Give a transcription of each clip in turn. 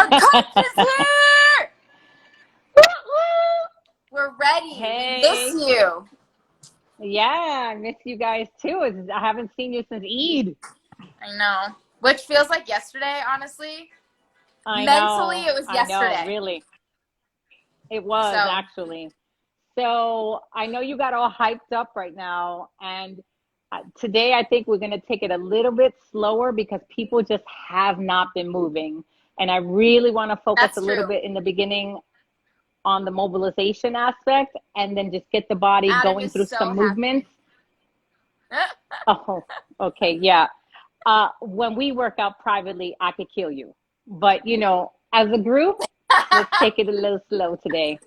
Coach is here! We're ready. Hey. We miss you. Yeah, I miss you guys too. I haven't seen you since Eid. I know. Which feels like yesterday, honestly. I Mentally, know. it was I know, yesterday. really. It was So, actually. So I know you got all hyped up right now. And today I think we're going to take it a little bit slower because people just have not been moving. And I really want to focus a that's little true. bit in the beginning on the mobilization aspect and then just get the body Adam going is through so some happy. movements. Oh, okay, yeah. When we work out privately, I could kill you. But, as a group, let's take it a little slow today.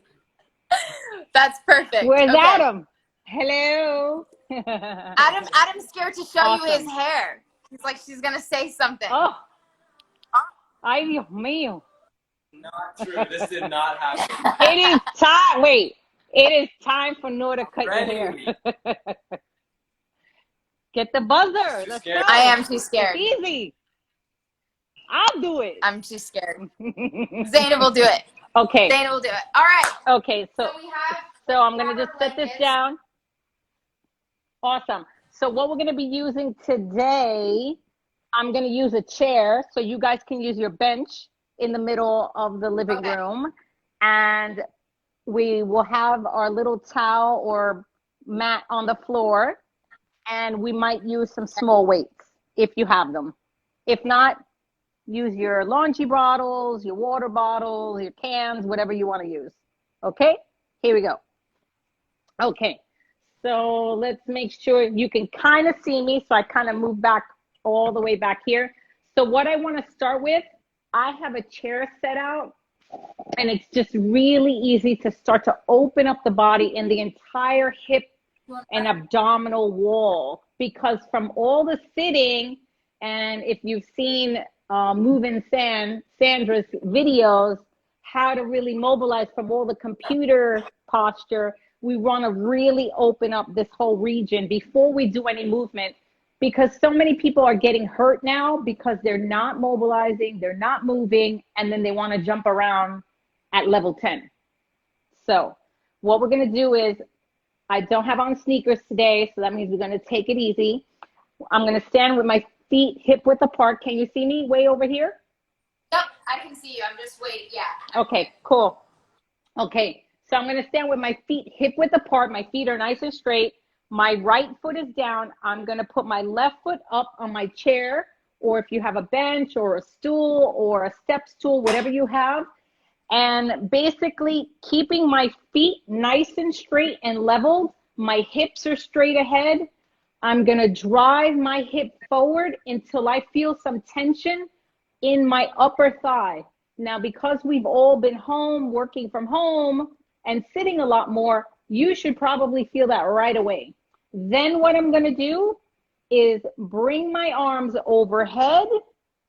That's perfect. Where's Okay. Adam? Hello. Adam's scared to show you his Awesome. hair. He's like, she's going to say something. Oh, ay, Dios mío. Not true. This did not happen. It is time. Wait, it is time for Noor to cut your hair. Ready. Get the buzzer. Too Let's scared. go. I am too It's scared. easy. I'll do it. I'm too scared. Zainab will do it. Okay. Zainab will do it. All right. Okay. So we have. So I'm we going to have just our set this blankets. down. Awesome. So what we're going to be using today, I'm going to use a chair so you guys can use your bench in the middle of the living room. And we will have our little towel or mat on the floor. And we might use some small weights if you have them. If not, use your laundry bottles, your water bottles, your cans, whatever you want to use. Okay, here we go. Okay, so let's make sure you can kind of see me. So I kind of move back all the way back here. So what I want to start with, I have a chair set out and it's just really easy to start to open up the body in the entire hip and abdominal wall, because from all the sitting, and if you've seen Moving Sandra's videos, how to really mobilize from all the computer posture, we want to really open up this whole region before we do any movement, because so many people are getting hurt now because they're not mobilizing, they're not moving, and then they want to jump around at level 10. So what we're going to do is, I don't have on sneakers today, so that means we're going to take it easy. I'm going to stand with my feet hip width apart. Can you see me way over here? Yep, I can see you. I'm just waiting. Yeah. Okay, cool. Okay, so I'm going to stand with my feet hip width apart. My feet are nice and straight. My right foot is down. I'm going to put my left foot up on my chair, or if you have a bench or a stool or a step stool, whatever you have. And basically keeping my feet nice and straight and leveled. My hips are straight ahead. I'm going to drive my hip forward until I feel some tension in my upper thigh. Now, because we've all been home, working from home, and sitting a lot more, you should probably feel that right away. Then what I'm going to do is bring my arms overhead,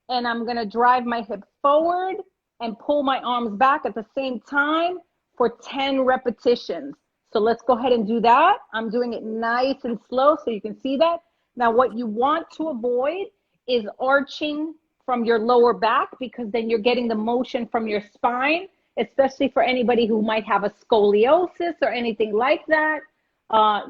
and I'm going to drive my hip forward and pull my arms back at the same time for 10 repetitions. So let's go ahead and do that. I'm doing it nice and slow so you can see that. Now what you want to avoid is arching from your lower back, because then you're getting the motion from your spine, especially for anybody who might have a scoliosis or anything like that.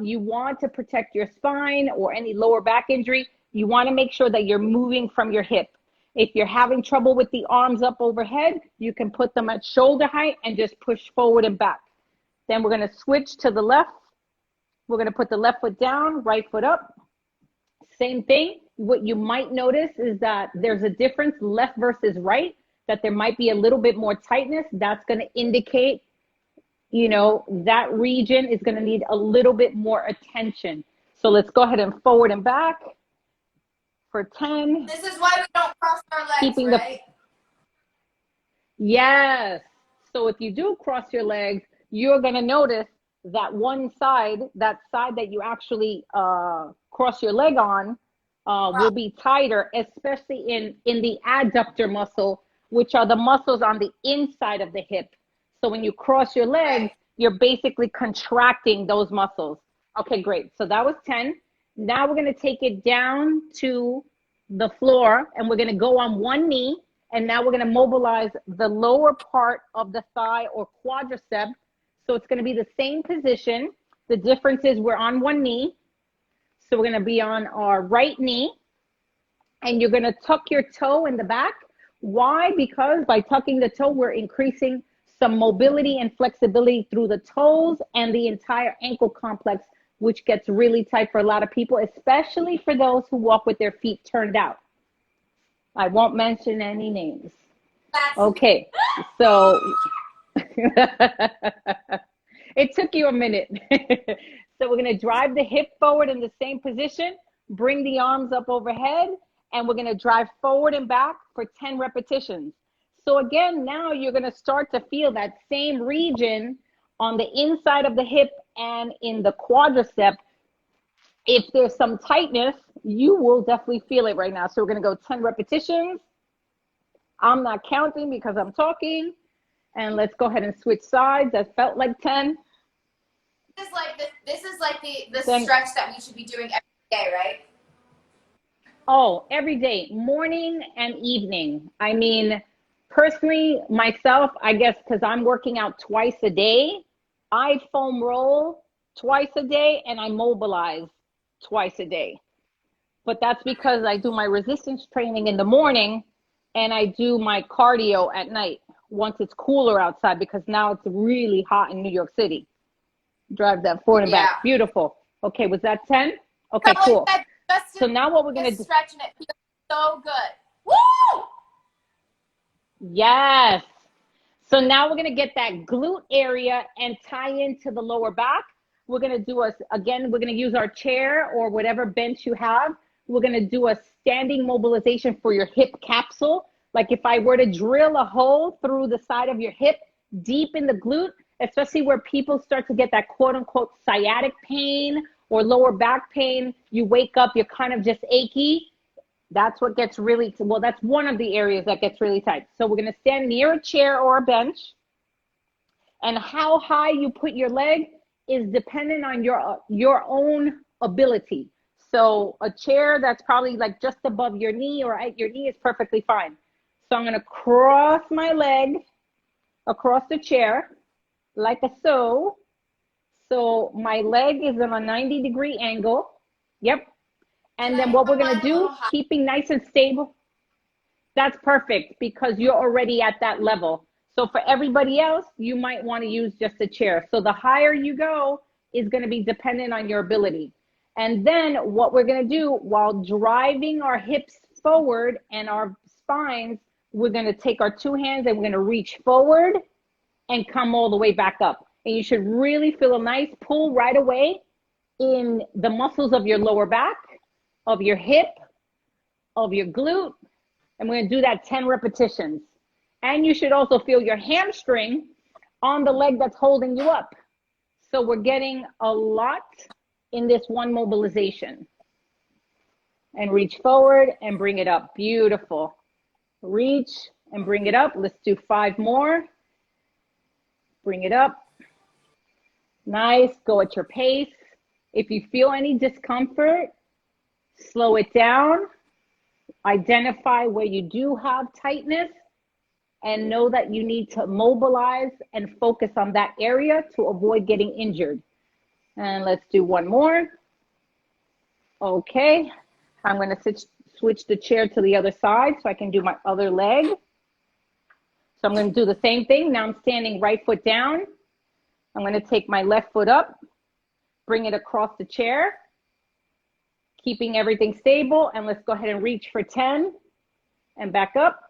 You want to protect your spine or any lower back injury. You want to make sure that you're moving from your hip. If you're having trouble with the arms up overhead, you can put them at shoulder height and just push forward and back. Then we're going to switch to the left. We're going to put the left foot down, right foot up. Same thing. What you might notice is that there's a difference left versus right, that there might be a little bit more tightness. That's going to indicate, that region is going to need a little bit more attention. So let's go ahead and forward and back for 10. This is why we don't cross our legs, Keeping right? Yes. So if you do cross your legs, you're going to notice that one side, that you actually cross your leg on, will be tighter, especially in the adductor muscle, which are the muscles on the inside of the hip. So when you cross your legs, you're basically contracting those muscles. Okay, great. So that was 10. Now we're going to take it down to the floor, and we're going to go on one knee, And now we're going to mobilize the lower part of the thigh or quadricep. So it's going to be the same position. The difference is we're on one knee. So we're going to be on our right knee. And you're going to tuck your toe in the back. Why? Because by tucking the toe, we're increasing some mobility and flexibility through the toes and the entire ankle complex, which gets really tight for a lot of people, especially for those who walk with their feet turned out. I won't mention any names. Okay, so it took you a minute. So we're gonna drive the hip forward in the same position, bring the arms up overhead, and we're gonna drive forward and back for 10 repetitions. So again, now you're gonna start to feel that same region on the inside of the hip and in the quadricep. If there's some tightness, you will definitely feel it right now. So we're going to go 10 repetitions. I'm not counting because I'm talking. And let's go ahead and switch sides. That felt like 10. This is like the stretch that we should be doing every day, right? Oh, every day, morning and evening. I mean, personally, myself, I guess because I'm working out twice a day, I foam roll twice a day and I mobilize twice a day. But that's because I do my resistance training in the morning and I do my cardio at night once it's cooler outside, because now it's really hot in New York City. Drive that forward and back. Beautiful. Okay, was that 10? Okay, cool. So now what we're going to do. Stretching it feels so good. Woo! Yes. So now we're going to get that glute area and tie into the lower back. We're going to do we're going to use our chair or whatever bench you have. We're going to do a standing mobilization for your hip capsule. Like if I were to drill a hole through the side of your hip, deep in the glute, especially where people start to get that quote unquote sciatic pain or lower back pain, you wake up, you're kind of just achy. That's what gets really, well, that's one of the areas that gets really tight. So we're going to stand near a chair or a bench. And how high you put your leg is dependent on your own ability. So a chair that's probably like just above your knee or at your knee is perfectly fine. So I'm going to cross my leg across the chair like so. So my leg is on a 90-degree angle. Yep. And then what we're going to do, keeping nice and stable. That's perfect because you're already at that level. So for everybody else, you might want to use just a chair. So the higher you go is going to be dependent on your ability. And then what we're going to do while driving our hips forward and our spines, we're going to take our two hands and we're going to reach forward and come all the way back up. And you should really feel a nice pull right away in the muscles of your lower back, of your hip, of your glute. And we're going to do that 10 repetitions. And you should also feel your hamstring on the leg that's holding you up. So we're getting a lot in this one mobilization. And reach forward and bring it up. Beautiful. Reach and bring it up. Let's do 5 more. Bring it up. Nice. Go at your pace. If you feel any discomfort, slow it down. Identify where you do have tightness and know that you need to mobilize and focus on that area to avoid getting injured. And let's do 1 more. Okay. I'm going to switch the chair to the other side so I can do my other leg. So I'm going to do the same thing. Now I'm standing right foot down. I'm going to take my left foot up, bring it across the chair, keeping everything stable. And let's go ahead and reach for 10 and back up.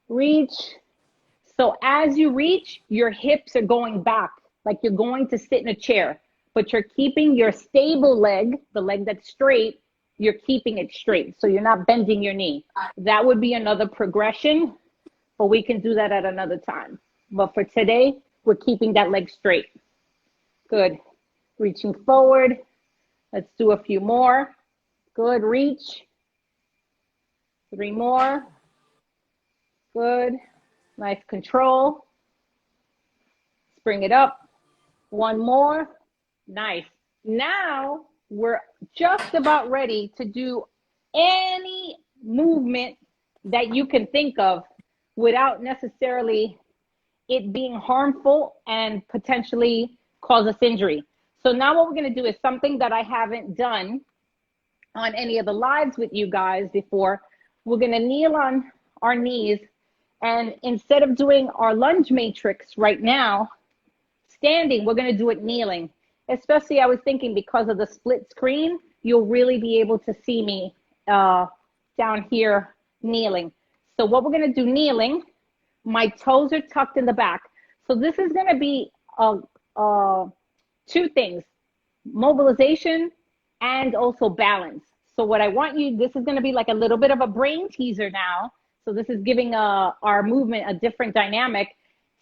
Reach. So as you reach, your hips are going back, like you're going to sit in a chair, but you're keeping your stable leg, the leg that's straight, you're keeping it straight. So you're not bending your knee. That would be another progression, but we can do that at another time. But for today, we're keeping that leg straight. Good. Reaching forward. Let's do a few more. Good. Reach. 3 more. Good. Nice control. Let's bring it up. 1 more. Nice. Now we're just about ready to do any movement that you can think of without necessarily it being harmful and potentially cause us injury. So now what we're going to do is something that I haven't done on any of the lives with you guys before. We're going to kneel on our knees, and instead of doing our lunge matrix right now standing, we're going to do it kneeling. Especially, I was thinking, because of the split screen, you'll really be able to see me down here kneeling. So what we're going to do kneeling, my toes are tucked in the back. So this is going to be two things: mobilization and also balance. So what I want you, this is going to be like a little bit of a brain teaser now. So this is giving our movement a different dynamic.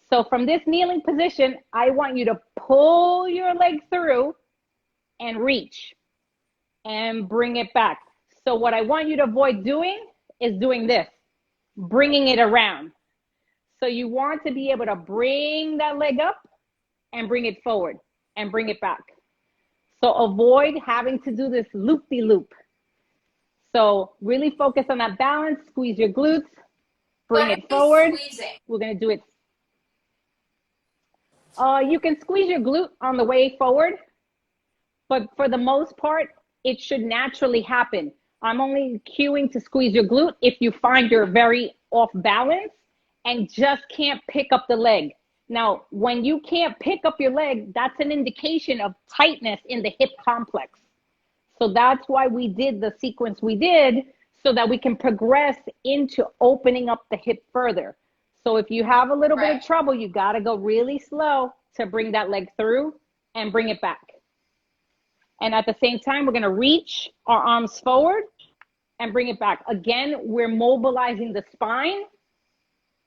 So from this kneeling position, I want you to pull your leg through and reach and bring it back. So what I want you to avoid doing is doing this, bringing it around. So you want to be able to bring that leg up and bring it forward and bring it back. So avoid having to do this loop-de-loop. So really focus on that balance, squeeze your glutes, bring it forward. We're going to do it. You can squeeze your glute on the way forward, but for the most part, it should naturally happen. I'm only cueing to squeeze your glute if you find you're very off balance and just can't pick up the leg. Now, when you can't pick up your leg, that's an indication of tightness in the hip complex. So that's why we did the sequence we did, so that we can progress into opening up the hip further. So if you have a little bit of trouble, you got to go really slow to bring that leg through and bring it back. And at the same time, we're going to reach our arms forward and bring it back. Again, we're mobilizing the spine.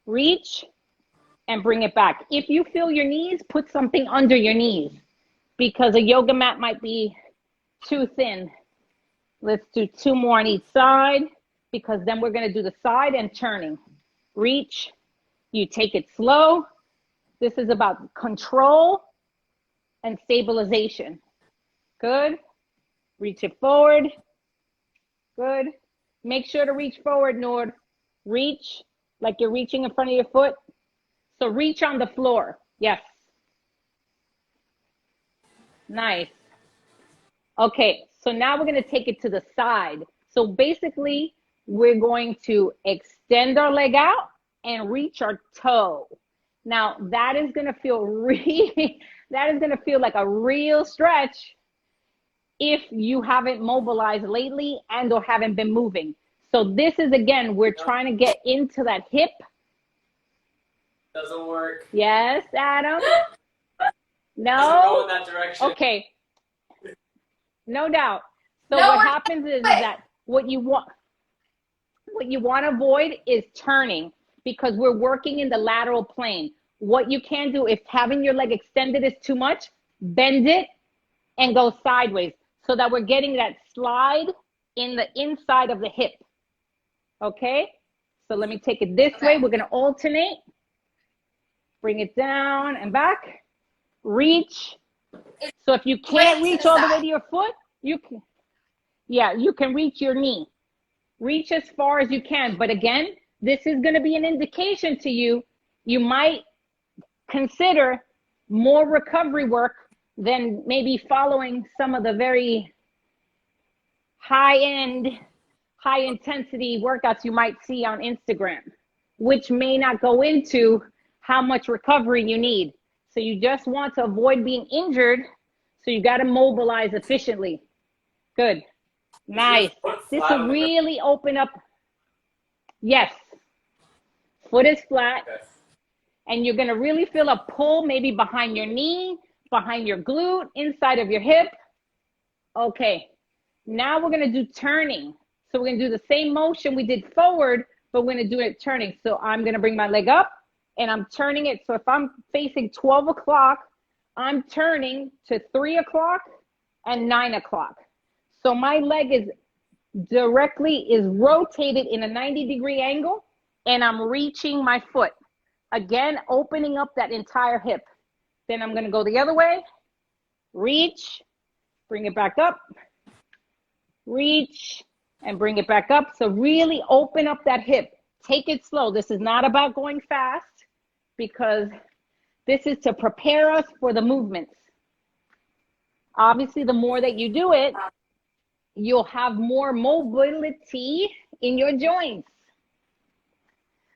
Reach and bring it back. If you feel your knees, put something under your knees, because a yoga mat might be too thin. Let's do 2 more on each side, because then we're going to do the side and turning. Reach. You take it slow. This is about control and stabilization. Good. Reach it forward. Good. Make sure to reach forward, Nord. Reach like you're reaching in front of your foot. So reach on the floor. Yes. Nice. Okay, so now we're going to take it to the side. So basically, we're going to extend our leg out and reach our toe. Now, that is going to feel like a real stretch if you haven't mobilized lately and or haven't been moving. So this is, again, we're trying to get into that hip. Doesn't work. Yes, Adam? No? Doesn't go in that direction. Okay. No doubt. So No, what happens is that what you want to avoid is turning, because we're working in the lateral plane. What you can do, if having your leg extended is too much, bend it and go sideways, so that we're getting that slide in the inside of the hip. Okay? So let me take it this way. We're going to alternate. Bring it down and back. Reach. So if you can't reach all the way to your foot, you can reach your knee. Reach as far as you can. But again, this is going to be an indication to you. You might consider more recovery work than maybe following some of the very high-end, high-intensity workouts you might see on Instagram, which may not go into how much recovery you need. So you just want to avoid being injured, so you got to mobilize efficiently. Good. Nice. This will really open up. Yes. Foot is flat. Okay. And you're going to really feel a pull, maybe behind your knee, behind your glute, inside of your hip. Okay. Now we're going to do turning. So we're going to do the same motion we did forward, but we're going to do it turning. So I'm going to bring my leg up and I'm turning it. So if I'm facing 12 o'clock, I'm turning to 3 o'clock and 9 o'clock. So my leg is rotated in a 90-degree angle, and I'm reaching my foot. Again, opening up that entire hip. Then I'm going to go the other way. Reach, bring it back up. Reach, and bring it back up. So really open up that hip. Take it slow. This is not about going fast because this is to prepare us for the movements. Obviously, the more that you do it, you'll have more mobility in your joints.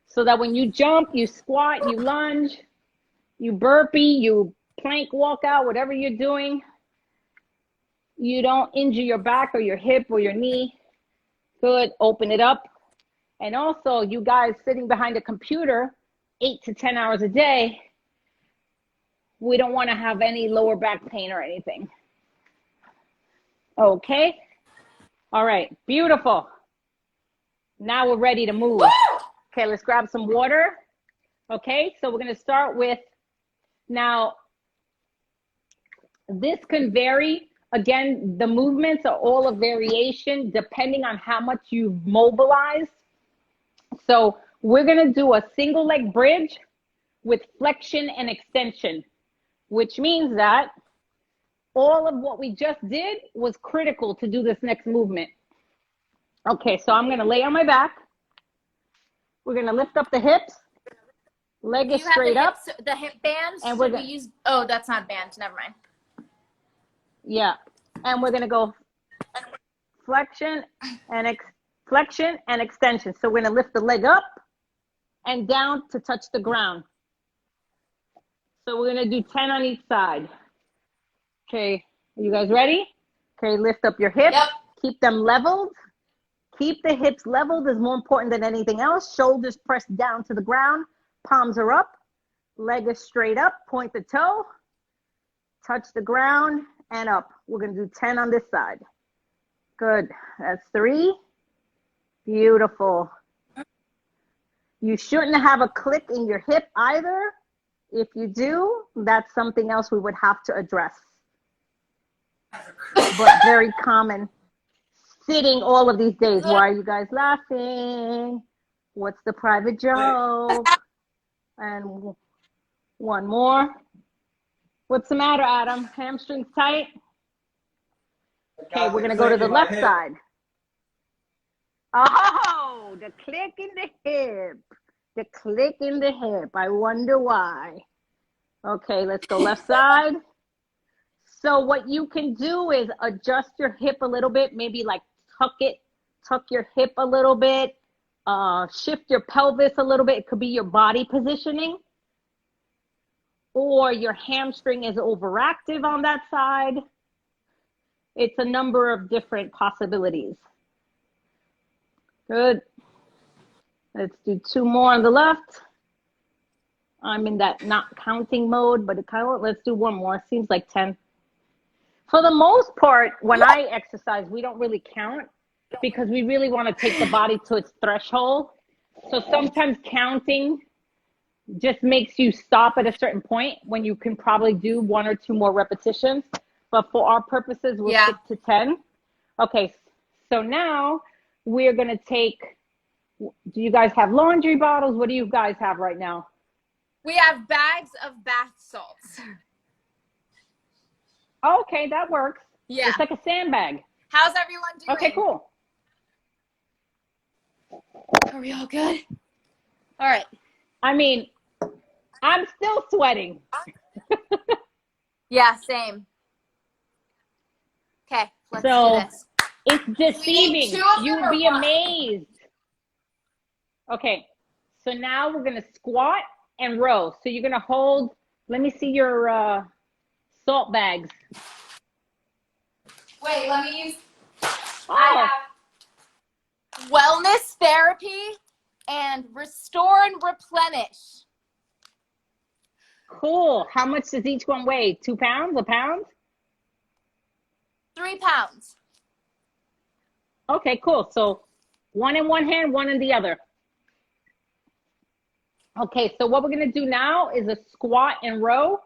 So that when you jump, you squat, you lunge, you burpee, you plank walk out, whatever you're doing, you don't injure your back or your hip or your knee. Good. Open it up. And also, you guys sitting behind a computer 8 to 10 hours a day, we don't want to have any lower back pain or anything. Okay. All right. Beautiful. Now we're ready to move. Woo! Okay, let's grab some water. Okay, so we're going to start with, now, this can vary. Again, the movements are all a variation depending on how much you've mobilized. So we're going to do a single leg bridge with flexion and extension, which means that all of what we just did was critical to do this next movement. Okay, so I'm going to lay on my back. We're going to lift up the hips. Leg is straight up. The hip band. And we're going to use. Oh, that's not band. Never mind. Yeah, and we're going to go flexion and extension. So we're going to lift the leg up and down to touch the ground. So we're going to do 10 on each side. Okay, are you guys ready? Okay, lift up your hips. Yep. Keep them leveled. Keep the hips leveled is more important than anything else. Shoulders pressed down to the ground. Palms are up. Leg is straight up. Point the toe. Touch the ground and up. We're going to do 10 on this side. Good. That's 3. Beautiful. You shouldn't have a click in your hip either. If you do, that's something else we would have to address. But very common. Sitting all of these days. Why are you guys laughing? What's the private joke? And one more. What's the matter, Adam? Hamstrings tight? Okay, we're going to go to the left side. Oh, the click in the hip. The click in the hip. I wonder why. Okay, let's go left side. So what you can do is adjust your hip a little bit, maybe like tuck your hip a little bit, shift your pelvis a little bit. It could be your body positioning, or your hamstring is overactive on that side. It's a number of different possibilities. Good. Let's do 2 more on the left. I'm in that not counting mode, but let's do 1 more. Seems like 10. For the most part, when I exercise, we don't really count because we really want to take the body to its threshold. So sometimes counting just makes you stop at a certain point when you can probably do 1 or 2 more repetitions. But for our purposes, we'll stick to 10. Okay, so now we're going to take, do you guys have laundry bottles? What do you guys have right now? We have bags of bath salts. Okay, that works. Yeah. It's like a sandbag. How's everyone doing? Okay, cool. Are we all good? All right. I mean, I'm still sweating. Yeah, same. Okay, let's So do this. it's deceiving. You would be amazed. Okay, so now we're going to squat and row. So you're going to hold, let me see your salt bags. Wait, let me use, Oh. I have wellness therapy and restore and replenish. Cool. How much does each one weigh? 2 pounds? A pound? 3 pounds. Okay, cool. So 1 in one hand, 1 in the other. Okay, so what we're going to do now is a squat and row.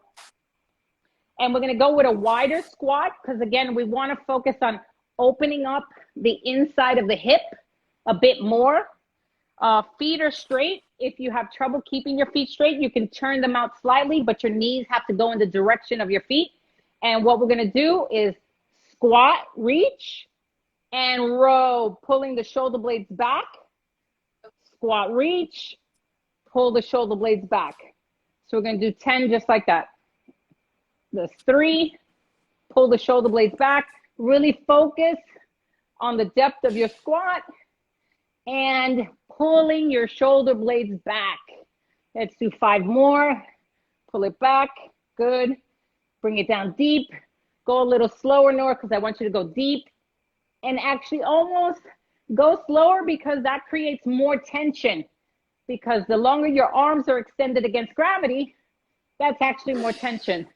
And we're going to go with a wider squat because, again, we want to focus on opening up the inside of the hip a bit more. Feet are straight. If you have trouble keeping your feet straight, you can turn them out slightly, but your knees have to go in the direction of your feet. And what we're going to do is squat, reach, and row, pulling the shoulder blades back. Squat, reach, pull the shoulder blades back. So we're going to do 10 just like that. There's 3, pull the shoulder blades back. Really focus on the depth of your squat and pulling your shoulder blades back. Let's do 5 more. Pull it back. Good. Bring it down deep. Go a little slower, Nora, because I want you to go deep. And actually almost go slower because that creates more tension. Because the longer your arms are extended against gravity, that's actually more tension.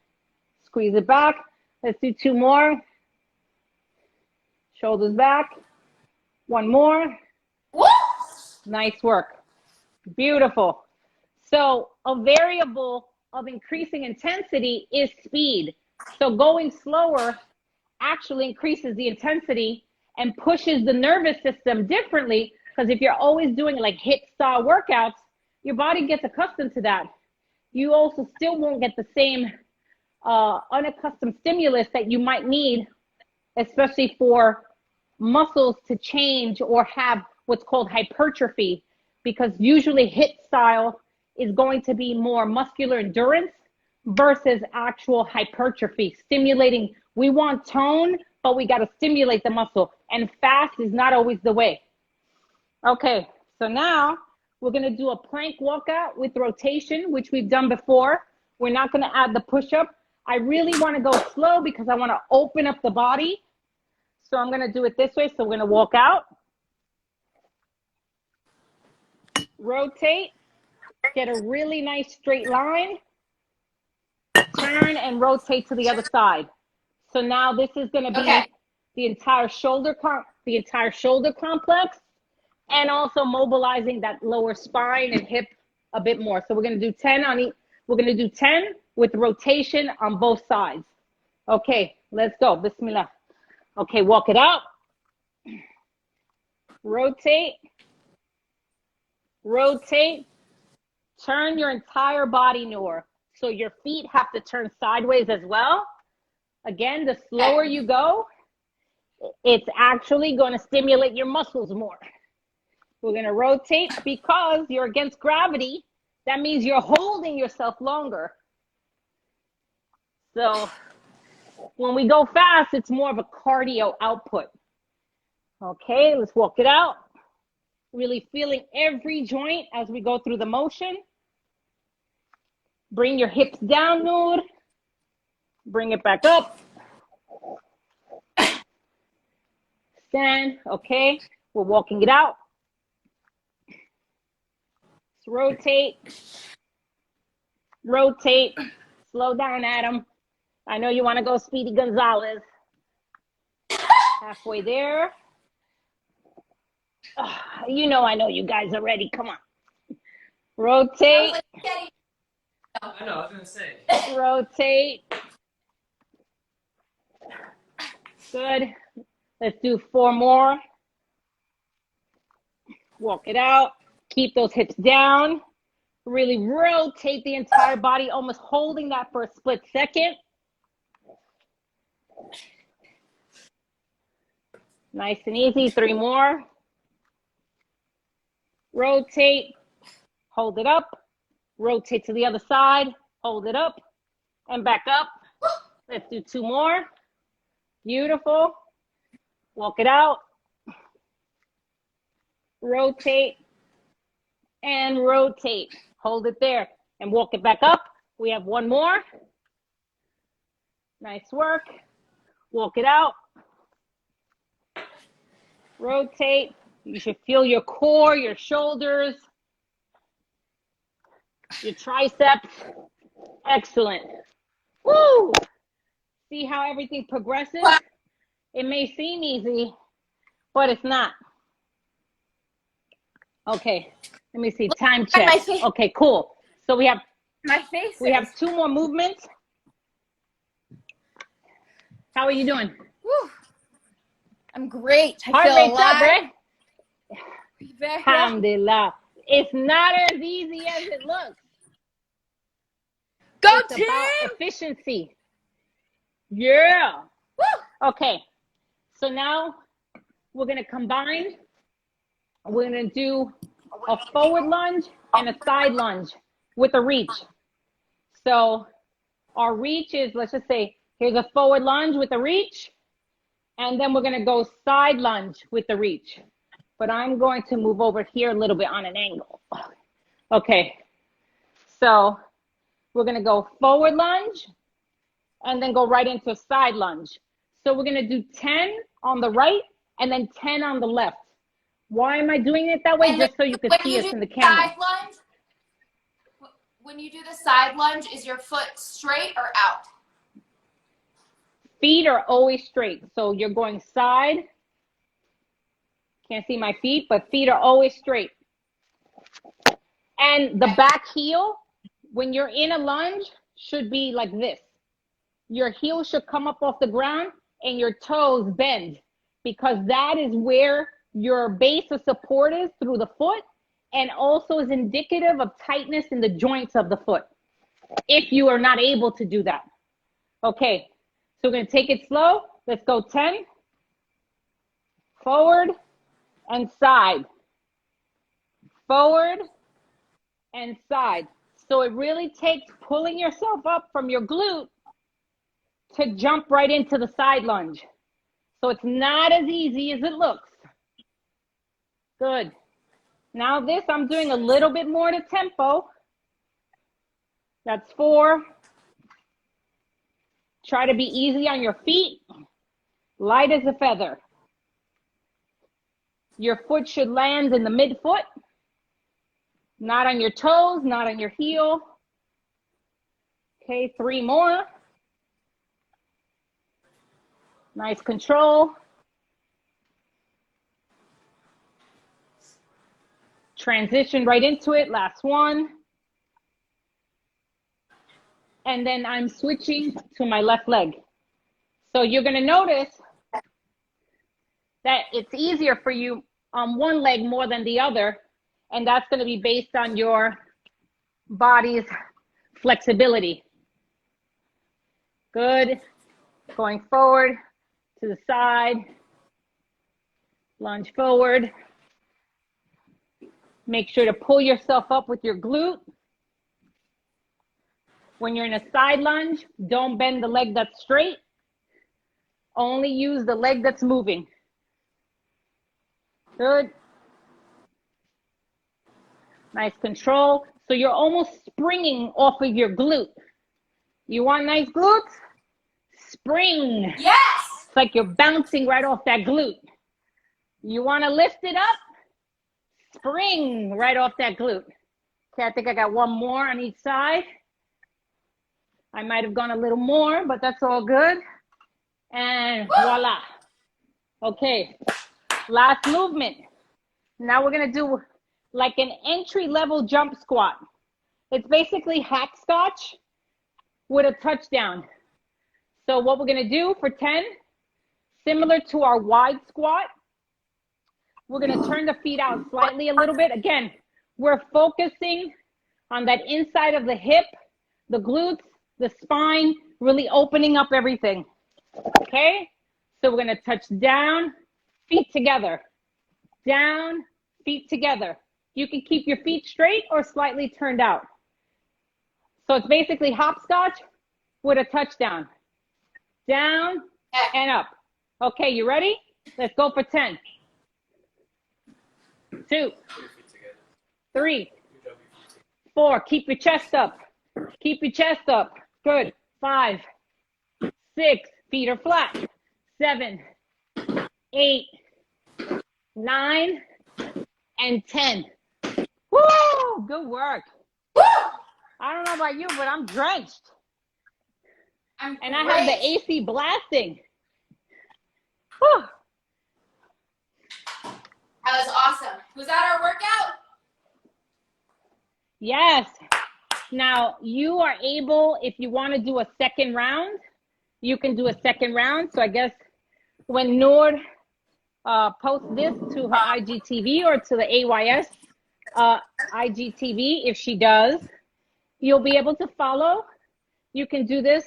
Squeeze it back. Let's do 2 more. Shoulders back. 1 more. Woo! Nice work. Beautiful. So a variable of increasing intensity is speed. So going slower actually increases the intensity and pushes the nervous system differently, because if you're always doing like HIIT style workouts, your body gets accustomed to that. You also still won't get the same unaccustomed stimulus that you might need, especially for muscles to change or have what's called hypertrophy, because usually HIIT style is going to be more muscular endurance versus actual hypertrophy, stimulating. We want tone, but we got to stimulate the muscle, and fast is not always the way. Okay, so now we're going to do a plank walkout with rotation, which we've done before. We're not going to add the push-up. I really want to go slow because I want to open up the body. So I'm going to do it this way. So we're going to walk out, rotate, get a really nice straight line, turn and rotate to the other side. So now this is going to be the entire shoulder complex, and also mobilizing that lower spine and hip a bit more. So we're going to do 10 on each. We're going to do 10 with rotation on both sides. Okay, let's go. Bismillah. Okay, walk it out. Rotate. Rotate. Turn your entire body, Noor. So your feet have to turn sideways as well. Again, the slower you go, it's actually going to stimulate your muscles more. We're going to rotate because you're against gravity. That means you're holding yourself longer. So when we go fast, it's more of a cardio output. Okay, let's walk it out. Really feeling every joint as we go through the motion. Bring your hips down, Noor. Bring it back up. Stand, okay. We're walking it out. Let's rotate. Rotate. Slow down, Adam. I know you want to go Speedy Gonzalez. Halfway there. You know I know you guys are ready. Come on. Rotate. I know, I was going to say. Rotate. Good. Let's do 4 more. Walk it out. Keep those hips down. Really rotate the entire body, almost holding that for a split second. Nice and easy. 3 more. Rotate. Hold it up. Rotate to the other side. Hold it up. And back up. Let's do 2 more. Beautiful. Walk it out. Rotate. And rotate. Hold it there. And walk it back up. We have 1 more. Nice work. Walk it out. Rotate. You should feel your core, your shoulders, your triceps. Excellent. Woo! See how everything progresses? It may seem easy, but it's not. Okay, let me see. Time check. Okay, cool. So we have 2 more movements. How are you doing? Woo. I'm great. I Heart feel rate's alive. up, right? Very Alhamdulillah. It's not as easy as it looks. Go It's team! about efficiency. Yeah. Woo! Okay. So now we're going to combine. We're going to do a forward lunge and a side lunge with a reach. So our reach is, let's just say, here's a forward lunge with a reach, and then we're gonna go side lunge with the reach. But I'm going to move over here a little bit on an angle. Okay, so we're gonna go forward lunge and then go right into side lunge. So we're gonna do 10 on the right and then 10 on the left. Why am I doing it that way? And just so you can see us in the camera. Side lunge, when you do the side lunge, is your foot straight or out? Feet are always straight. So you're going side. Can't see my feet, but feet are always straight. And the back heel, when you're in a lunge, should be like this. Your heel should come up off the ground and your toes bend, because that is where your base of support is through the foot, and also is indicative of tightness in the joints of the foot, if you are not able to do that. Okay, so we're gonna take it slow. Let's go 10, forward and side, forward and side. So it really takes pulling yourself up from your glute to jump right into the side lunge. So it's not as easy as it looks. Good. Now this, I'm doing a little bit more to tempo. That's 4. Try to be easy on your feet, light as a feather. Your foot should land in the midfoot, not on your toes, not on your heel. Okay, 3 more. Nice control. Transition right into it, last one. And then I'm switching to my left leg. So you're gonna notice that it's easier for you on one leg more than the other, and that's gonna be based on your body's flexibility. Good. Going forward to the side, lunge forward. Make sure to pull yourself up with your glute. When you're in a side lunge, don't bend the leg that's straight. Only use the leg that's moving. Good. Nice control. So you're almost springing off of your glute. You want nice glutes? Spring. Yes! It's like you're bouncing right off that glute. You want to lift it up? Spring right off that glute. Okay, I think I got one more on each side. I might have gone a little more, but that's all good. And voila. Okay, last movement. Now we're gonna do like an entry-level jump squat. It's basically hack scotch with a touchdown. So what we're gonna do for 10, similar to our wide squat, we're gonna turn the feet out slightly a little bit. Again, we're focusing on that inside of the hip, the glutes, the spine, really opening up everything. Okay? So we're gonna touch down, feet together. Down, feet together. You can keep your feet straight or slightly turned out. So it's basically hopscotch with a touchdown. Down and up. Okay, you ready? Let's go for 10. 2, 3, 4. Keep your chest up. Keep your chest up. Good. 5, 6. Feet are flat. 7, 8, 9, and 10. Woo! Good work. Woo! I don't know about you, but I'm drenched. And I great. have the AC blasting. Whew. That was awesome. Was that our workout? Yes. Now you are able, if you want to do a second round, you can do a second round. So I guess when Nord posts this to her IGTV or to the AYS IGTV, if she does, you'll be able to follow. You can do this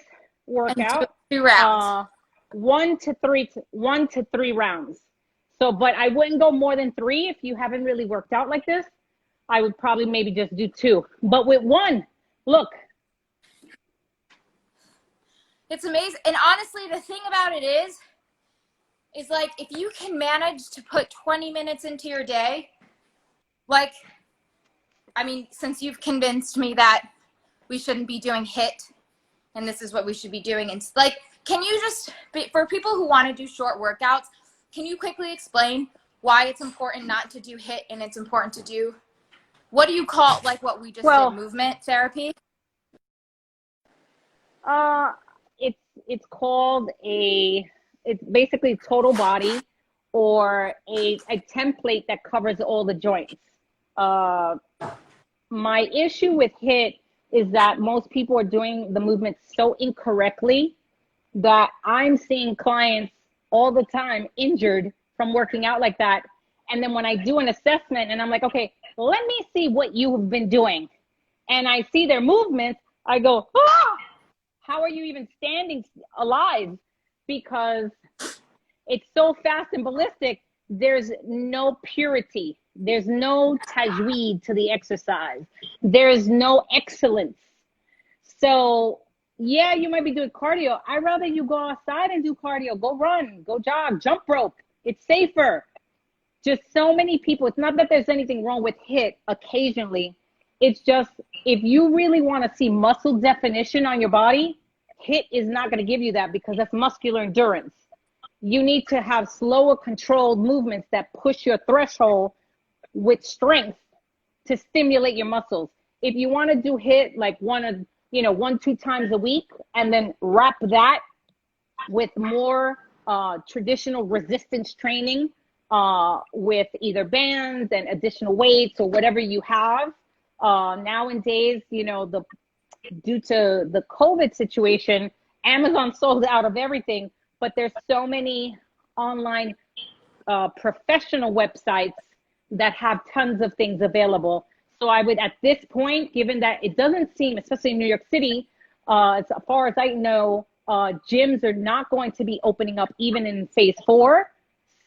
workout. 2 rounds. 1 to 3 rounds. So, but I wouldn't go more than 3 if you haven't really worked out like this. I would probably maybe just do 2. But with 1, look. It's amazing. And honestly, the thing about it is like if you can manage to put 20 minutes into your day, like, I mean, since you've convinced me that we shouldn't be doing HIIT and this is what we should be doing, and like, can you just, for people who want to do short workouts, can you quickly explain why it's important not to do HIIT and it's important to do, what do you call, like what we just did, movement therapy? It's called it's basically total body, or a template that covers all the joints. My issue with HIIT is that most people are doing the movement so incorrectly that I'm seeing clients all the time injured from working out like that. And then when I do an assessment and I'm like, okay, let me see what you have been doing, and I see their movements, I go, ah! How are you even standing alive? Because it's so fast and ballistic. There's no purity. There's no tajweed to the exercise. There's no excellence. So yeah, you might be doing cardio. I'd rather you go outside and do cardio. Go run, go jog, jump rope. It's safer. Just so many people. It's not that there's anything wrong with HIIT occasionally. It's just, if you really want to see muscle definition on your body, HIIT is not going to give you that, because that's muscular endurance. You need to have slower, controlled movements that push your threshold with strength to stimulate your muscles. If you want to do HIIT like 1-2 times a week, and then wrap that with more traditional resistance training with either bands and additional weights or whatever you have. Nowadays, due to the COVID situation, Amazon sold out of everything, but there's so many online professional websites that have tons of things available. So I would, at this point, given that it doesn't seem, especially in New York City, as far as I know, gyms are not going to be opening up even in phase 4.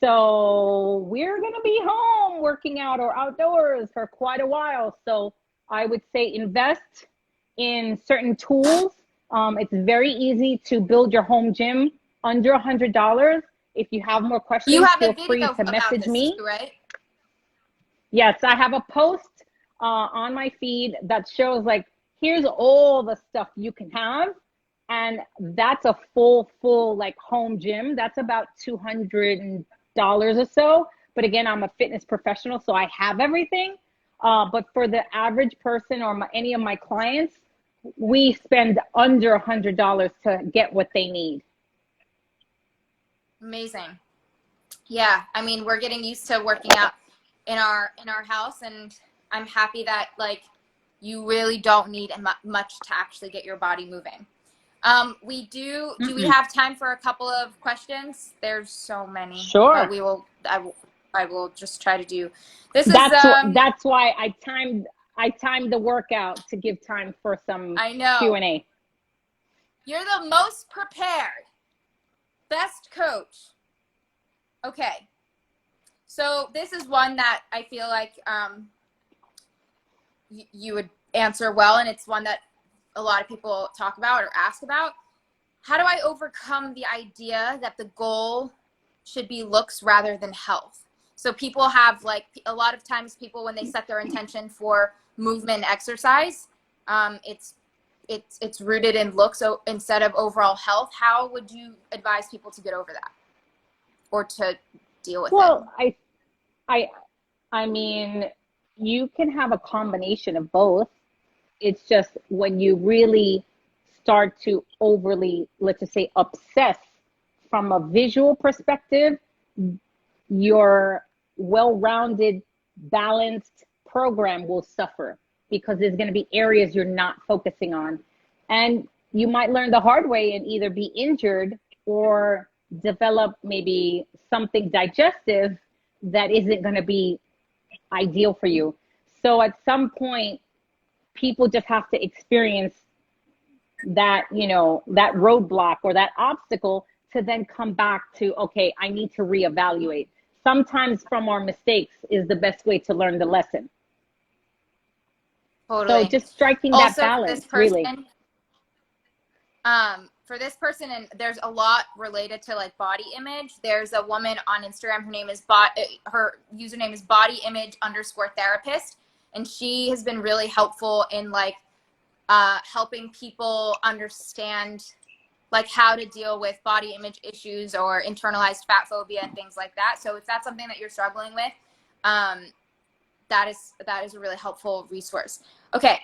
So we're going to be home working out or outdoors for quite a while. So I would say invest in certain tools. It's very easy to build your home gym under $100. If you have more questions, you have feel a video free to message me. too, right? Yes, I have a post on my feed that shows, like, here's all the stuff you can have. And that's a full like home gym. That's about $200 or so. But again, I'm a fitness professional, so I have everything. But for the average person or any of my clients, we spend under $100 to get what they need. Amazing. Yeah, I mean, we're getting used to working out in our house, and I'm happy that, like, you really don't need much to actually get your body moving. Do we have time for a couple of questions? There's so many. Sure. But I will just try to do this. That's why I timed the workout to give time for some Q&A. You're the most prepared, best coach. Okay. So this is one that I feel like you would answer well, and it's one that a lot of people talk about or ask about. How do I overcome the idea that the goal should be looks rather than health? So people have, like, a lot of times people, when they set their intention for movement and exercise, it's rooted in looks instead of overall health. How would you advise people to get over that or to deal with it? Well, I mean, you can have a combination of both. It's just when you really start to overly, let's just say, obsess from a visual perspective, your well-rounded, balanced program will suffer, because there's going to be areas you're not focusing on. And you might learn the hard way and either be injured or develop maybe something digestive that isn't going to be ideal for you. So at some point, people just have to experience that, that roadblock or that obstacle to then come back to, okay, I need to reevaluate. Sometimes from our mistakes is the best way to learn the lesson. So Totally. just striking that Also balance, really. for this person, and there's a lot related to like body image. There's a woman on Instagram. Her name is her username is body image underscore therapist, and she has been really helpful in like helping people understand like how to deal with body image issues or internalized fat phobia and things like that. So if that's something that you're struggling with, that is a really helpful resource. Okay.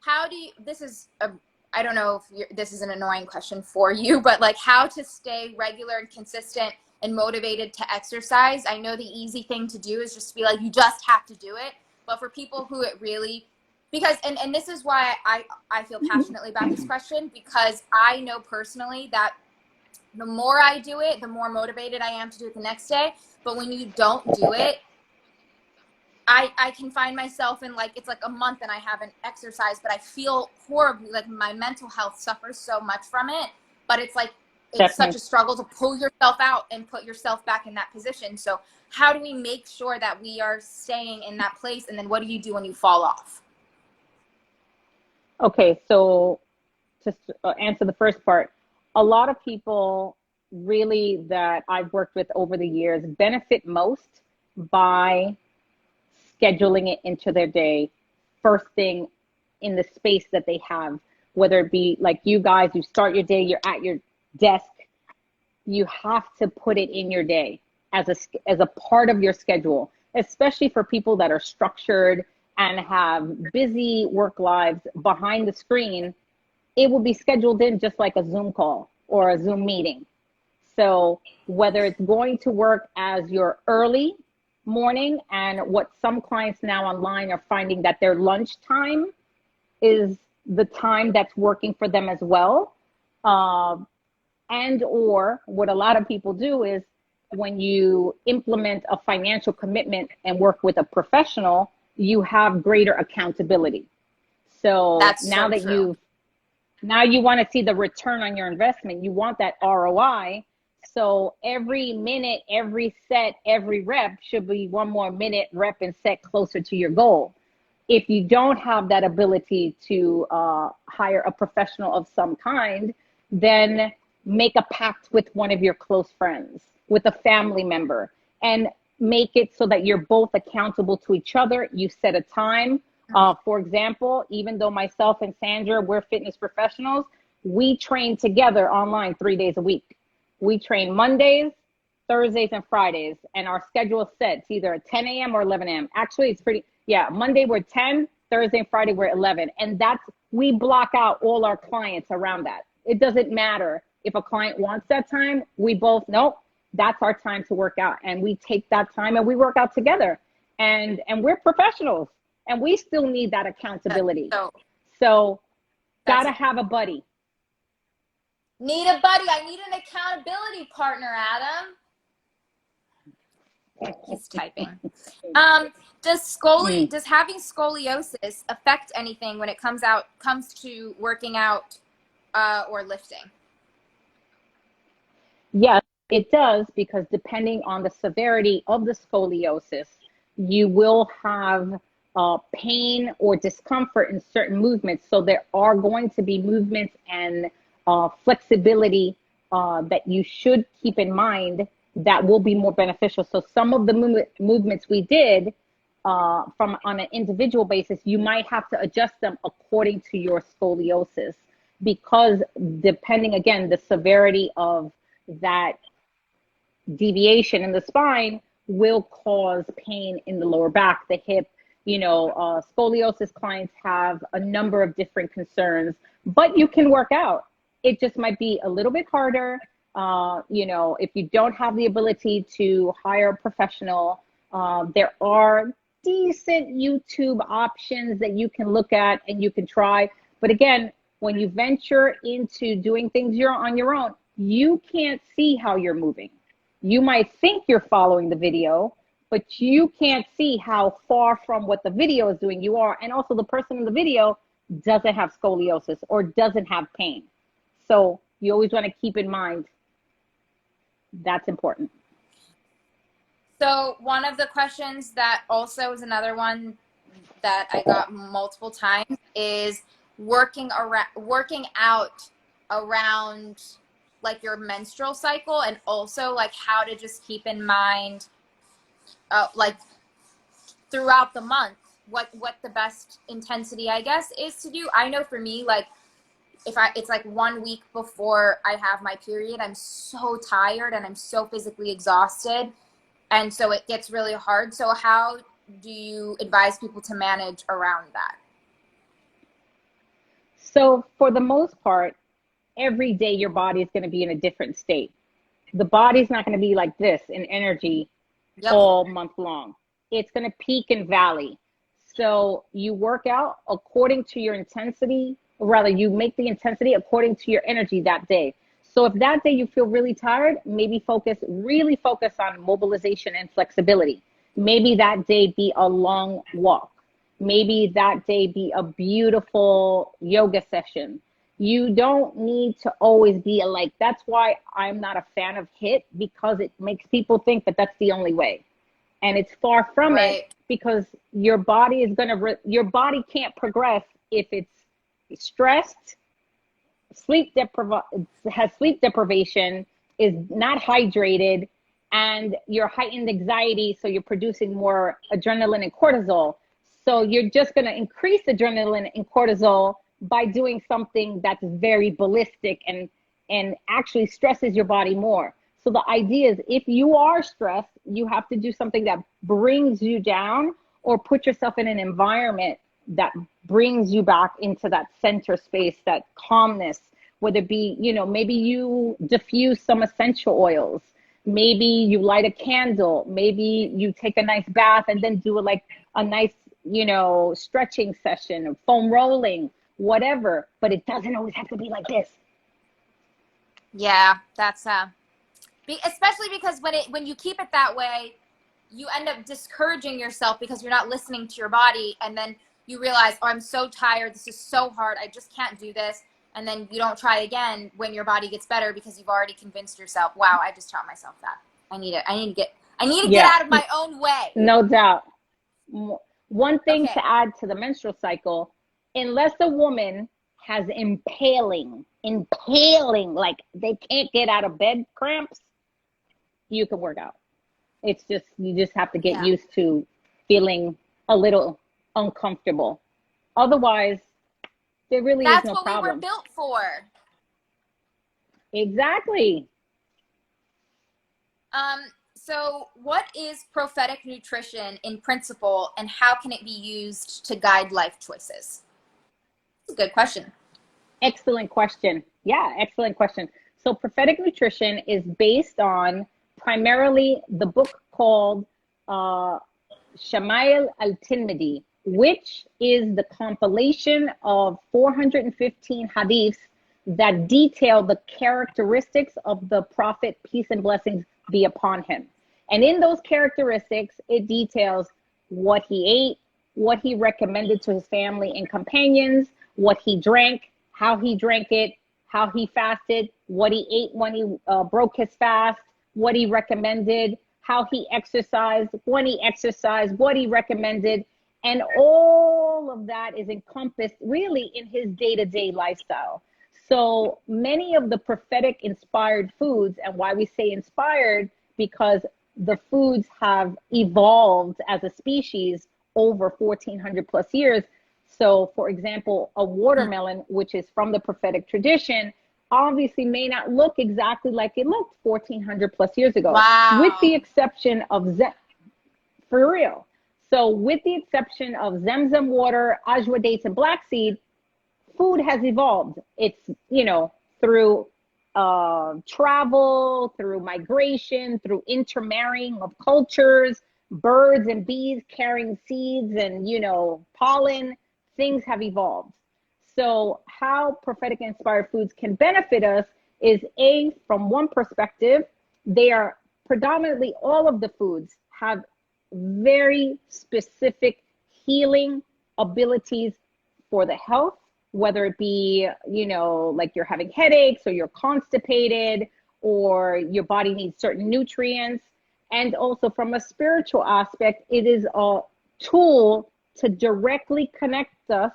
How do you, this is a, I don't know if this is an annoying question for you, but like how to stay regular and consistent and motivated to exercise. I know the easy thing to do is just to be like, you just have to do it. But for people who it really, because, and this is why I feel passionately about this question, because I know personally that the more I do it, the more motivated I am to do it the next day. But when you don't do it, I can find myself in like, it's like a month and I haven't exercised, but I feel horribly, like my mental health suffers so much from it. But it's like, it's such Definitely. a struggle to pull yourself out and put yourself back in that position. So how do we make sure that we are staying in that place? And then what do you do when you fall off? Okay, so to answer the first part, a lot of people really that I've worked with over the years benefit most by scheduling it into their day first thing in the space that they have, whether it be like you guys, you start your day, you're at your desk, you have to put it in your day as a part of your schedule, especially for people that are structured and have busy work lives behind the screen. It will be scheduled in just like a Zoom call or a Zoom meeting. So whether it's going to work as your early morning, and what some clients now online are finding that their lunch time is the time that's working for them as well. And or what a lot of people do is when you implement a financial commitment and work with a professional, you have greater accountability. So That's now so that true. now you want to see the return on your investment, you want that ROI. So every minute, every set, every rep should be one more minute, rep, and set closer to your goal. If you don't have that ability to hire a professional of some kind, then make a pact with one of your close friends, with a family member, and make it so that you're both accountable to each other. You set a time. For example, even though myself and Sandra, we're fitness professionals, we train together online 3 days a week. We train Mondays, Thursdays, and Fridays, and our schedule is set. It's either at 10 a.m. or 11 a.m. Actually, it's pretty, yeah, Monday we're 10, Thursday and Friday we're 11. And that's, we block out all our clients around that. It doesn't matter if a client wants that time, we both know that's our time to work out. And we take that time and we work out together. And we're professionals and we still need that accountability. So So that's gotta have a buddy. need a buddy. I need an accountability partner, Adam. He's typing. Does having scoliosis affect anything when it comes to working out or lifting? Yes, it does, because depending on the severity of the scoliosis, you will have pain or discomfort in certain movements. So there are going to be movements and flexibility that you should keep in mind that will be more beneficial. So some of the movements we did from on an individual basis, you might have to adjust them according to your scoliosis, because depending again the severity of that deviation in the spine will cause pain in the lower back, the hip. You know, scoliosis clients have a number of different concerns, but you can work out. It just might be a little bit harder. You know, if you don't have the ability to hire a professional, there are decent YouTube options that you can look at and you can try. But again, when you venture into doing things you're on your own, you can't see how you're moving. You might think you're following the video, but you can't see how far from what the video is doing you are. And also the person in the video doesn't have scoliosis or doesn't have pain. So you always want to keep in mind that's important. So one of the questions that also is another one that I got multiple times is working out around like your menstrual cycle, and also like how to just keep in mind like throughout the month what the best intensity I guess is to do. I know for me, like if it's like 1 week before I have my period, I'm so tired and I'm so physically exhausted, and so it gets really hard. So how do you advise people to manage around that? So for the most part, every day your body is going to be in a different state. The body's not going to be like this in energy Yep. all month long. It's going to peak and valley. So you work out according to your intensity, or rather, you make the intensity according to your energy that day. So if that day you feel really tired, maybe really focus on mobilization and flexibility. Maybe that day be a long walk. Maybe that day be a beautiful yoga session. You don't need to always be like, that's why I'm not a fan of HIIT, because it makes people think that that's the only way. And it's far from it, Right. because your body is your body can't progress if it's stressed, has sleep deprivation, is not hydrated, and you're heightened anxiety, so you're producing more adrenaline and cortisol. So you're just going to increase adrenaline and cortisol by doing something that's very ballistic and actually stresses your body more. So the idea is, if you are stressed, you have to do something that brings you down, or put yourself in an environment that brings you back into that center space, that calmness, whether it be, maybe you diffuse some essential oils, maybe you light a candle, maybe you take a nice bath and then do like a nice, stretching session, foam rolling, whatever. But it doesn't always have to be like this. Yeah, that's especially because when you keep it that way, you end up discouraging yourself because you're not listening to your body, and then you realize, oh, I'm so tired, this is so hard, I just can't do this, and then you don't try again when your body gets better, because you've already convinced yourself, wow, I just taught myself that. I need to get Yeah, out of my own way. no doubt. One thing Okay. to add to the menstrual cycle, unless a woman has impaling, like they can't get out of bed cramps, you can work out. It's just, you just have to get Yeah. used to feeling a little uncomfortable. Otherwise, there really is That's no what we were problem. built for. Exactly. So what is prophetic nutrition in principle, and how can it be used to guide life choices? That's a good question. Excellent question. Yeah, excellent question. So prophetic nutrition is based on primarily the book called Shama'il al-Tirmidhi, which is the compilation of 415 hadiths that detail the characteristics of the prophet, peace and blessings be upon him. And in those characteristics, it details what he ate, what he recommended to his family and companions, what he drank, how he drank it, how he fasted, what he ate when he broke his fast, what he recommended, how he exercised, when he exercised, what he recommended. And all of that is encompassed really in his day-to-day lifestyle. So many of the prophetic inspired foods, and why we say inspired, because the foods have evolved as a species over 1400 plus years. So for example, a watermelon, which is from the prophetic tradition, obviously may not look exactly like it looked 1400 plus years ago, with the Wow. exception of for real. So with the exception of Zemzem water, ajwa dates, and black seed, food has evolved. It's, through travel, through migration, through intermarrying of cultures, birds and bees carrying seeds and, pollen, things have evolved. So how prophetic inspired foods can benefit us is, from one perspective, they are predominantly, all of the foods have very specific healing abilities for the health, whether it be, like you're having headaches, or you're constipated, or your body needs certain nutrients. And also from a spiritual aspect, it is a tool to directly connect us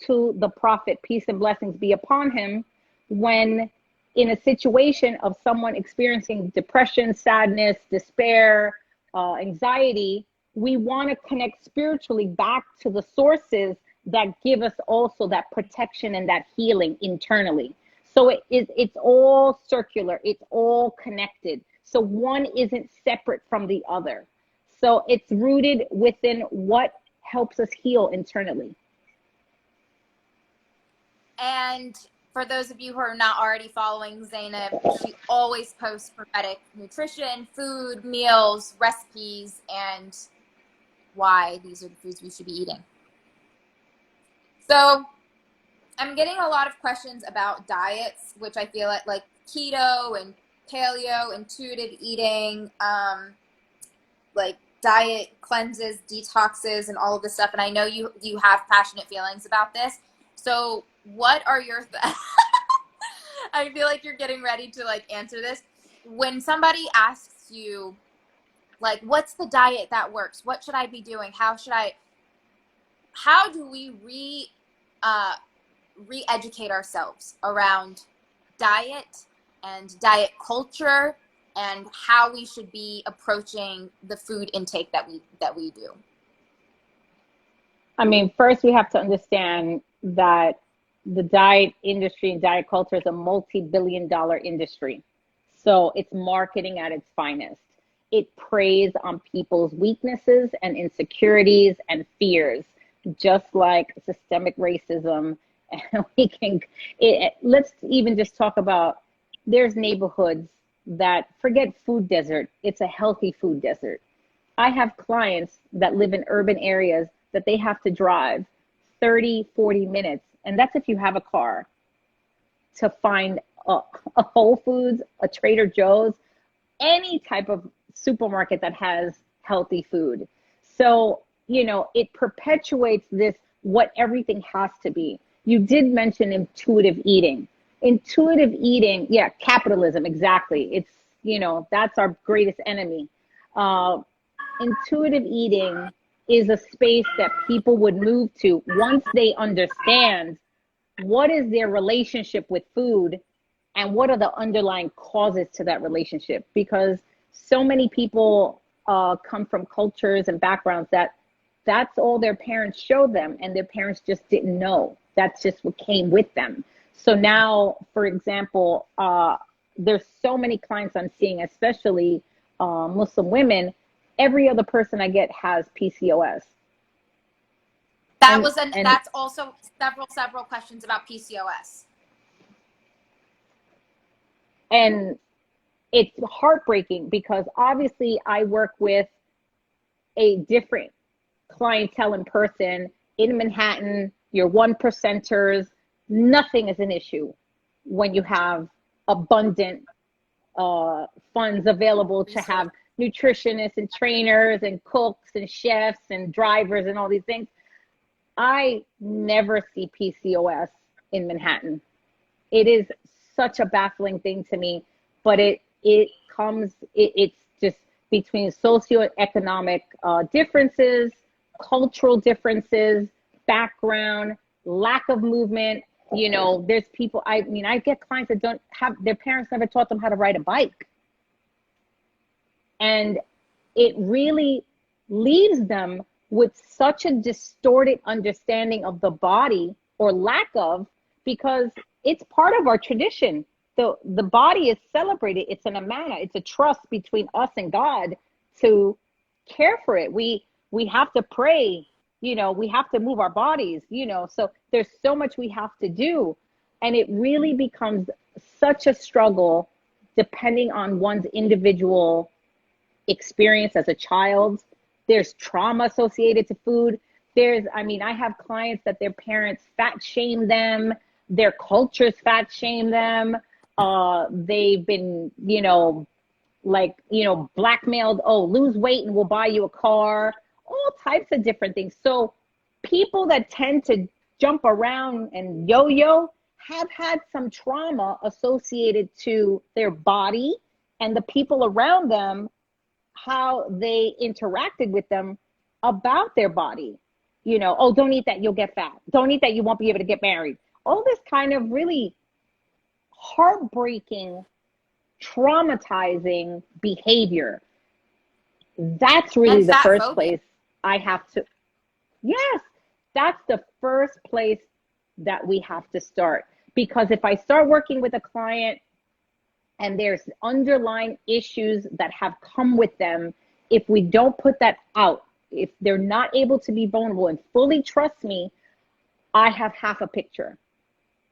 to the prophet, peace and blessings be upon him, when in a situation of someone experiencing depression, sadness, despair, anxiety, we want to connect spiritually back to the sources that give us also that protection and that healing internally. So it's all circular, it's all connected. So one isn't separate from the other. So it's rooted within what helps us heal internally. And for those of you who are not already following Zainab, she always posts prophetic nutrition, food, meals, recipes, and why these are the foods we should be eating. So I'm getting a lot of questions about diets, which I feel like keto and paleo, intuitive eating, like diet cleanses, detoxes, and all of this stuff. And I know you have passionate feelings about this. So what are your I feel like you're getting ready to like answer this. When somebody asks you, like, what's the diet that works? What should I be doing? How do we re-educate ourselves around diet and diet culture and how we should be approaching the food intake that we do? I mean, first we have to understand that the diet industry and diet culture is a multi-billion-dollar industry. So it's marketing at its finest. It preys on people's weaknesses and insecurities and fears, just like systemic racism. And let's even just talk about, there's neighborhoods that, forget food desert, it's a healthy food desert. I have clients that live in urban areas that they have to drive 30, 40 minutes, and that's if you have a car, to find a Whole Foods, a Trader Joe's, any type of supermarket that has healthy food. So, it perpetuates this, what everything has to be. You did mention intuitive eating. Intuitive eating, yeah, capitalism, exactly. It's, that's our greatest enemy. Intuitive eating is a space that people would move to once they understand what is their relationship with food and what are the underlying causes to that relationship. Because so many people come from cultures and backgrounds that's all their parents showed them, and their parents just didn't know. That's just what came with them. So now, for example, there's so many clients I'm seeing, especially Muslim women. Every other person I get has PCOS. That's also several questions about PCOS. And it's heartbreaking because obviously I work with a different clientele in person in Manhattan. You're one percenters. Nothing is an issue when you have abundant funds available to have nutritionists and trainers and cooks and chefs and drivers and all these things. I never see PCOS in Manhattan. It is such a baffling thing to me, but it's just between socioeconomic differences, cultural differences, background, lack of movement. There's people, I get clients that don't have, their parents never taught them how to ride a bike. And it really leaves them with such a distorted understanding of the body, or lack of, because it's part of our tradition. The body is celebrated. It's an amana. It's a trust between us and God to care for it. We have to pray, we have to move our bodies, so there's so much we have to do. And it really becomes such a struggle depending on one's individual experience as a child. There's trauma associated to food. I have clients that their parents fat shame them, their cultures fat shame them. They've been, blackmailed, lose weight and we'll buy you a car, all types of different things. So people that tend to jump around and yo-yo have had some trauma associated to their body and the people around them, how they interacted with them about their body. You know, oh, don't eat that, you'll get fat. Don't eat that, you won't be able to get married. All this kind of really heartbreaking, traumatizing behavior. That's really And the fat first phobia. place I have to, yes, that's the first place that we have to start. Because if I start working with a client and there's underlying issues that have come with them, if we don't put that out, if they're not able to be vulnerable and fully trust me, I have half a picture.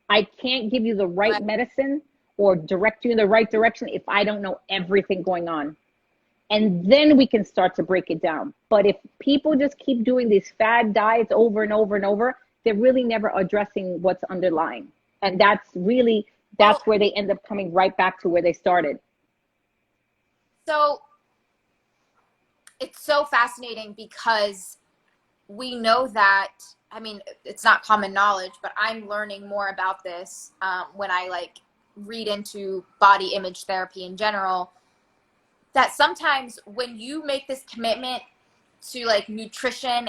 I can't give you the right Right. medicine or direct you in the right direction if I don't know everything going on. And then we can start to break it down. But if people just keep doing these fad diets over and over and over, they're really never addressing what's underlying. And that's Well, where they end up coming right back to where they started. so it's so fascinating because we know that, I mean, it's not common knowledge, but I'm learning more about this when I like read into body image therapy in general, that sometimes when you make this commitment to like nutrition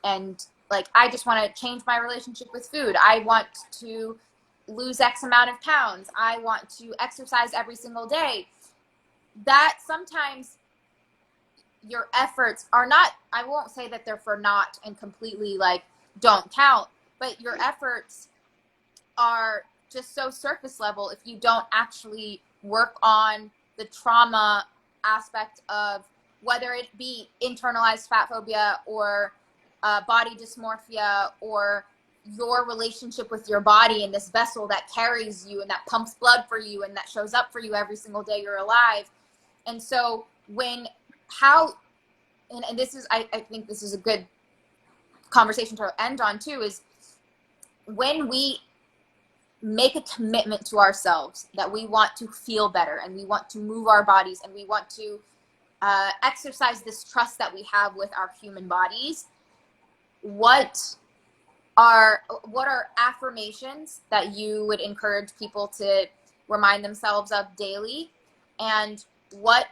and like, I just want to change my relationship with food, I want to lose X amount of pounds, I want to exercise every single day, that sometimes your efforts are not, I won't say that they're for naught and completely like don't count, but your efforts are just so surface level if you don't actually work on the trauma aspect of whether it be internalized fat phobia or body dysmorphia or your relationship with your body and this vessel that carries you and that pumps blood for you and that shows up for you every single day you're alive. And so when how and this is I think this is a good conversation to end on too, is when we make a commitment to ourselves that we want to feel better and we want to move our bodies and we want to exercise this trust that we have with our human bodies, what are affirmations that you would encourage people to remind themselves of daily, and what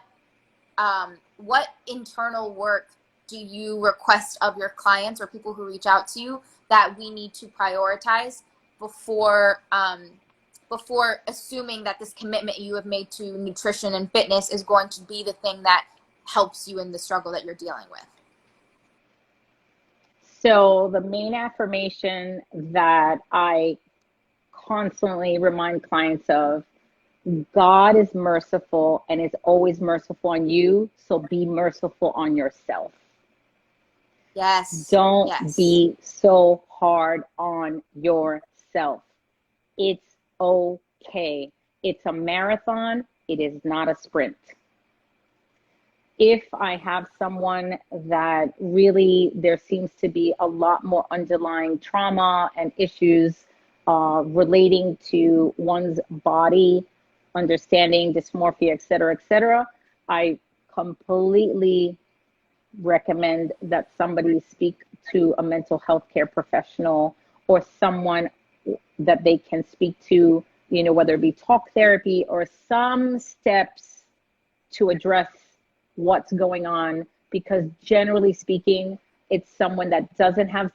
internal work do you request of your clients or people who reach out to you that we need to prioritize before before assuming that this commitment you have made to nutrition and fitness is going to be the thing that helps you in the struggle that you're dealing with? So the main affirmation that I constantly remind clients of: God is merciful and is always merciful on you, so be merciful on yourself. Yes. Don't Yes. be so hard on yourself. It's okay. It's a marathon. It is not a sprint. If I have someone that really there seems to be a lot more underlying trauma and issues relating to one's body, understanding dysmorphia, et cetera, I completely recommend that somebody speak to a mental health care professional or someone that they can speak to, you know, whether it be talk therapy or some steps to address what's going on. Because generally speaking, it's someone that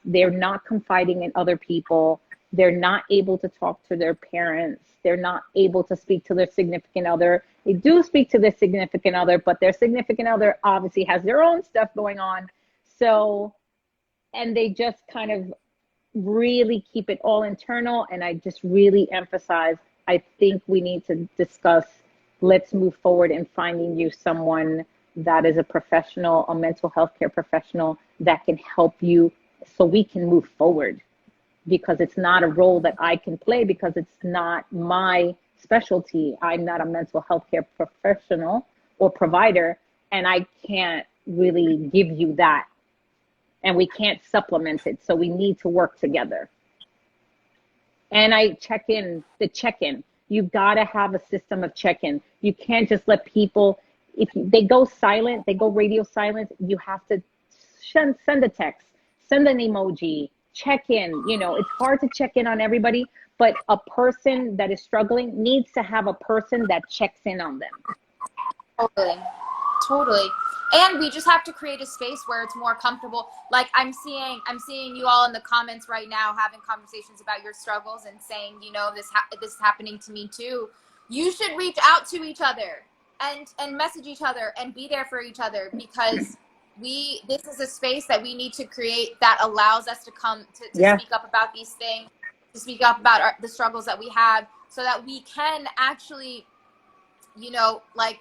they're not confiding in other people. They're not able to talk to their parents. They're not able to speak to their significant other. They do speak to their significant other, but their significant other obviously has their own stuff going on. So, and they just kind of really keep it all internal. And I just really emphasize, I think we need to discuss, let's move forward in finding you someone that is a professional, a mental health care professional that can help you so we can move forward. Because it's not a role that I can play, because it's not my specialty. I'm not a mental health care professional or provider, and I can't really give you that. And we can't supplement it. So we need to work together. And I the check in. You've got to have a system of check in. You can't just let people, if they go silent, they go radio silent, you have to send a text, send an emoji, check in. You know, it's hard to check in on everybody, but a person that is struggling needs to have a person that checks in on them. Totally. Totally. And we just have to create a space where it's more comfortable. Like I'm seeing you all in the comments right now having conversations about your struggles and saying, you know, this is happening to me too. You should reach out to each other and message each other and be there for each other, because this is a space that we need to create that allows us to come to speak up about these things, to speak up about the struggles that we have, so that we can actually, you know, like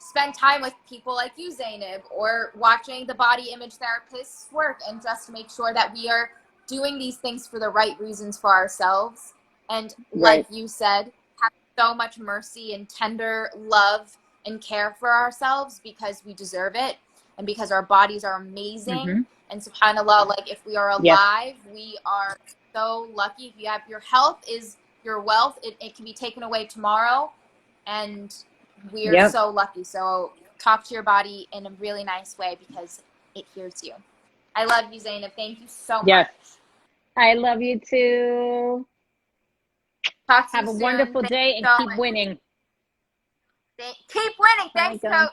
spend time with people like you, Zainab, or watching the body image therapists work, and just make sure that we are doing these things for the right reasons for ourselves. And like you said, have so much mercy and tender love and care for ourselves, because we deserve it and because our bodies are amazing. And subhanAllah, like if we are alive, we are so lucky. If you have your health is your wealth, it can be taken away tomorrow. And we're so lucky. So talk to your body in a really nice way, because it hears you. I love you, Zainab. Thank you so much. I love you too. Talk to Have you a soon. wonderful day and keep winning. Keep winning. Thanks, Coach.